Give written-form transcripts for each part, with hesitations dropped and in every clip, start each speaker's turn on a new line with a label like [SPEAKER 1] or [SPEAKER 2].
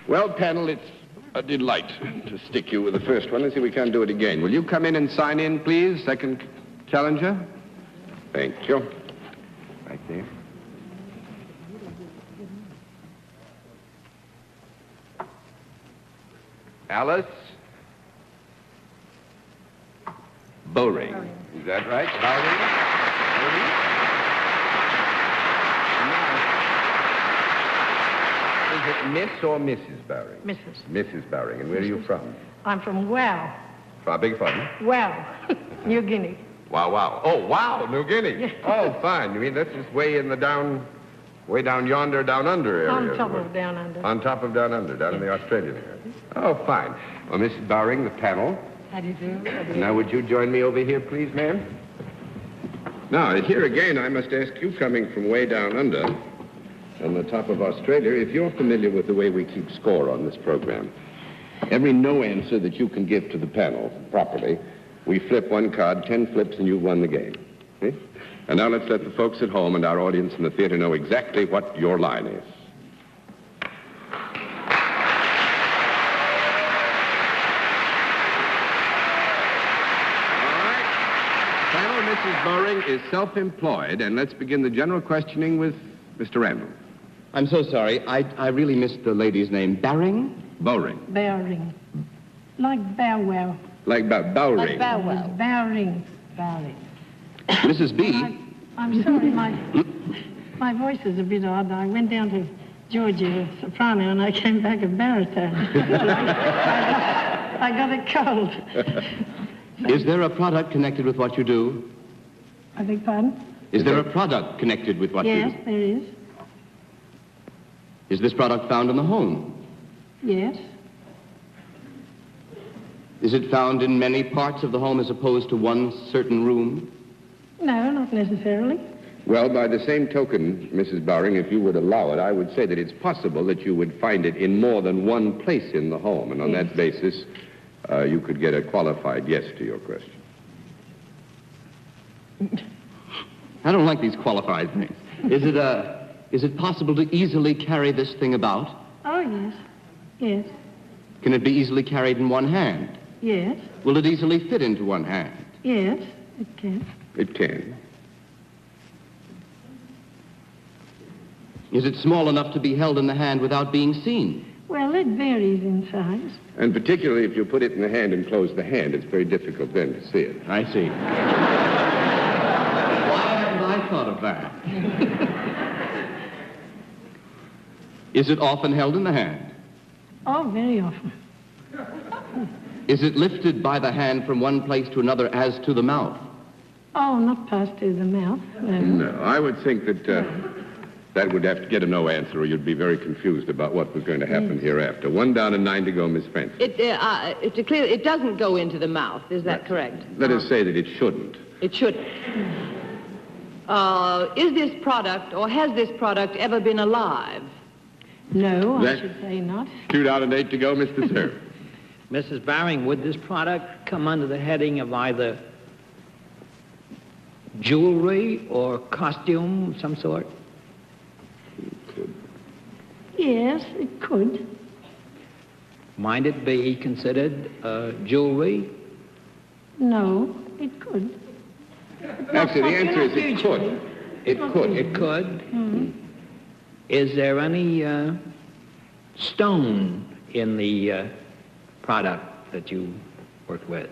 [SPEAKER 1] Well, panel, it's a delight to stick you with the first one. Let's see if we can't do it again. Will you come in and sign in, please? Second challenger. Thank you. Right there. Alice Bowring. Is that right? Bowring? Is it Miss or Mrs. Bowring?
[SPEAKER 2] Mrs.
[SPEAKER 1] Mrs. Bowring. And where are you from?
[SPEAKER 2] I'm from Well.
[SPEAKER 1] I beg your pardon?
[SPEAKER 2] Well, New Guinea.
[SPEAKER 1] Wow. Oh, wow, New Guinea. Oh, fine. You mean that's just way in the way down yonder, down under area?
[SPEAKER 2] On top of down under.
[SPEAKER 1] On top of down under, down in the Australian area. Oh, fine. Well, Mrs. Bowring, the panel.
[SPEAKER 2] How do you do?
[SPEAKER 1] Now, would you join me over here, please, ma'am? Now, here again, I must ask you, coming from way down under, on the top of Australia, if you're familiar with the way we keep score on this program. Every no answer that you can give to the panel properly, we flip one card, 10 flips, and you've won the game. See? And now let's let the folks at home and our audience in the theater know exactly what your line is. Mrs. Bowring is self-employed, and let's begin the general questioning with Mr. Randall.
[SPEAKER 3] I'm so sorry. I really missed the lady's name. Bowring?
[SPEAKER 1] Bowring.
[SPEAKER 2] Bowring. Like Bow Wow.
[SPEAKER 1] Like Bowring.
[SPEAKER 2] Like Bow Wow. Bowring. Bowring.
[SPEAKER 3] Mrs. B.
[SPEAKER 2] I'm sorry, my voice is a bit odd. I went down to Georgia, soprano, and I came back a baritone. I got a cold.
[SPEAKER 3] Is there a product connected with what you do?
[SPEAKER 2] I beg pardon?
[SPEAKER 3] Is there a product connected with what you do?
[SPEAKER 2] Yes, there is.
[SPEAKER 3] Is this product found in the home?
[SPEAKER 2] Yes.
[SPEAKER 3] Is it found in many parts of the home as opposed to one certain room?
[SPEAKER 2] No, not necessarily.
[SPEAKER 1] Well, by the same token, Mrs. Bowring, if you would allow it, I would say that it's possible that you would find it in more than one place in the home, and on that basis, you could get a qualified yes to your question.
[SPEAKER 3] I don't like these qualified things. Is it possible to easily carry this thing about?
[SPEAKER 2] Oh, yes. Yes.
[SPEAKER 3] Can it be easily carried in one hand?
[SPEAKER 2] Yes.
[SPEAKER 3] Will it easily fit into one hand?
[SPEAKER 2] Yes, it can.
[SPEAKER 1] It can.
[SPEAKER 3] Is it small enough to be held in the hand without being seen?
[SPEAKER 2] Well, it varies in size.
[SPEAKER 1] And particularly if you put it in the hand and close the hand, it's very difficult then to see it.
[SPEAKER 3] I see. Why haven't I thought of that? Is it often held in the hand?
[SPEAKER 2] Oh, very often.
[SPEAKER 3] Is it lifted by the hand from one place to another as to the mouth?
[SPEAKER 2] Oh, not passed through the mouth. No.
[SPEAKER 1] No, I would think that that would have to get a no answer, or you'd be very confused about what was going to happen hereafter. 1 down and 9 to go, Miss Fancy.
[SPEAKER 4] It doesn't go into the mouth. Is that correct?
[SPEAKER 1] Let us say that it shouldn't.
[SPEAKER 4] It shouldn't. Is this product, or has this product ever been alive?
[SPEAKER 2] No, I should say not.
[SPEAKER 1] 2 down and 8 to go, Mr. Sir.
[SPEAKER 5] Mrs. Bowring, would this product come under the heading of either jewelry or costume of some sort?
[SPEAKER 1] It could.
[SPEAKER 2] Yes, it could.
[SPEAKER 5] Might it be considered jewelry?
[SPEAKER 2] No, it could.
[SPEAKER 1] Actually, the answer is it could. It could.
[SPEAKER 5] It could?
[SPEAKER 2] Mm-hmm.
[SPEAKER 5] Is there any stone in the product that you work with?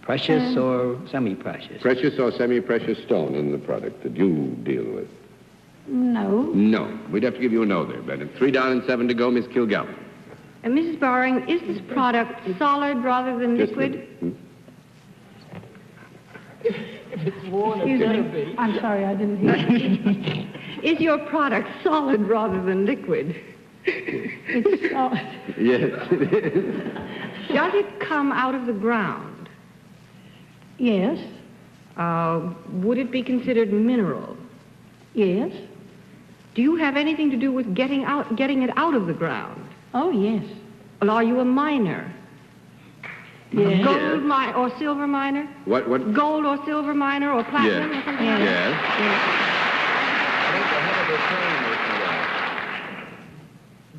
[SPEAKER 5] Precious or semi-precious?
[SPEAKER 1] Precious or semi-precious stone in the product that you deal with?
[SPEAKER 2] No.
[SPEAKER 1] No. We'd have to give you a no there, Bennett. 3 down and 7 to go, Miss Kilgallen.
[SPEAKER 6] Mrs. Bowring, is this product solid rather than liquid?
[SPEAKER 2] Excuse me. I'm sorry, I didn't hear you.
[SPEAKER 6] Is your product solid rather than liquid?
[SPEAKER 2] It's solid.
[SPEAKER 1] Yes, it is.
[SPEAKER 6] Does it come out of the ground?
[SPEAKER 2] Yes.
[SPEAKER 6] Would it be considered mineral?
[SPEAKER 2] Yes.
[SPEAKER 6] Do you have anything to do with getting it out of the ground?
[SPEAKER 2] Oh, yes.
[SPEAKER 6] Well, are you a miner?
[SPEAKER 2] Yes.
[SPEAKER 6] Gold mine or silver miner?
[SPEAKER 1] What?
[SPEAKER 6] Gold or silver miner or platinum or something like that?
[SPEAKER 1] Yes. I think the head of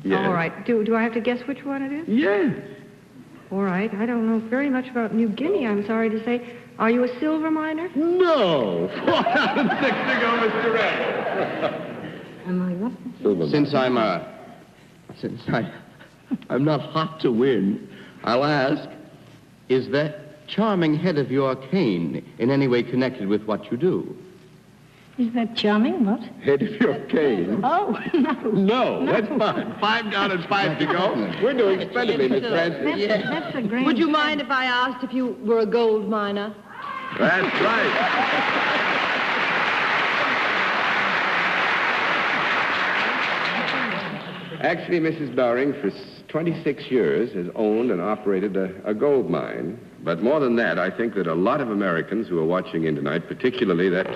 [SPEAKER 1] the Yes.
[SPEAKER 6] All right. Do I have to guess which one it is?
[SPEAKER 1] Yes.
[SPEAKER 6] All right. I don't know very much about New Guinea, I'm sorry to say. Are you a silver miner?
[SPEAKER 1] No. 4 out of 6 to go, Mr. Rebel.
[SPEAKER 2] Am I what?
[SPEAKER 3] Since I'm not hot to win, I'll ask, is that charming head of your cane in any way connected with what you do?
[SPEAKER 2] Is that charming? What?
[SPEAKER 1] Head of your cane.
[SPEAKER 2] Oh, no.
[SPEAKER 1] No, that's fine. 5 down and 5 to go. We're doing splendidly, Miss Francis.
[SPEAKER 2] That's a grand...
[SPEAKER 4] Would you mind if I asked if you were a gold miner?
[SPEAKER 1] That's right. Actually, Mrs. Bowring, for 26 years, has owned and operated a gold mine. But more than that, I think that a lot of Americans who are watching in tonight, particularly that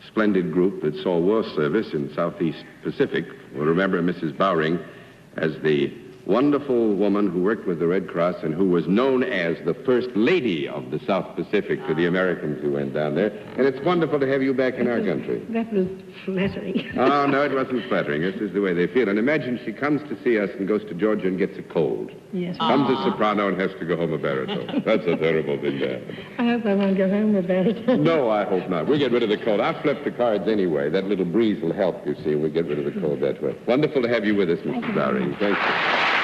[SPEAKER 1] splendid group that saw war service in Southeast Pacific, will remember Mrs. Bowring as the wonderful woman who worked with the Red Cross and who was known as the First Lady of the South Pacific to the Americans who went down there. And it's wonderful to have you back in our country.
[SPEAKER 2] That was flattering.
[SPEAKER 1] Oh, no, it wasn't flattering. This is the way they feel. And imagine she comes to see us and goes to Georgia and gets a cold.
[SPEAKER 2] Yes.
[SPEAKER 1] Comes a soprano and has to go home a baritone. That's a terrible thing to happen.
[SPEAKER 2] I hope I won't go home about it.
[SPEAKER 1] No, I hope not. We'll get rid of the cold. I'll flip the cards anyway. That little breeze will help, you see, and we'll get rid of the cold that way. Wonderful to have you with us, Mrs. Bowring. Thank you.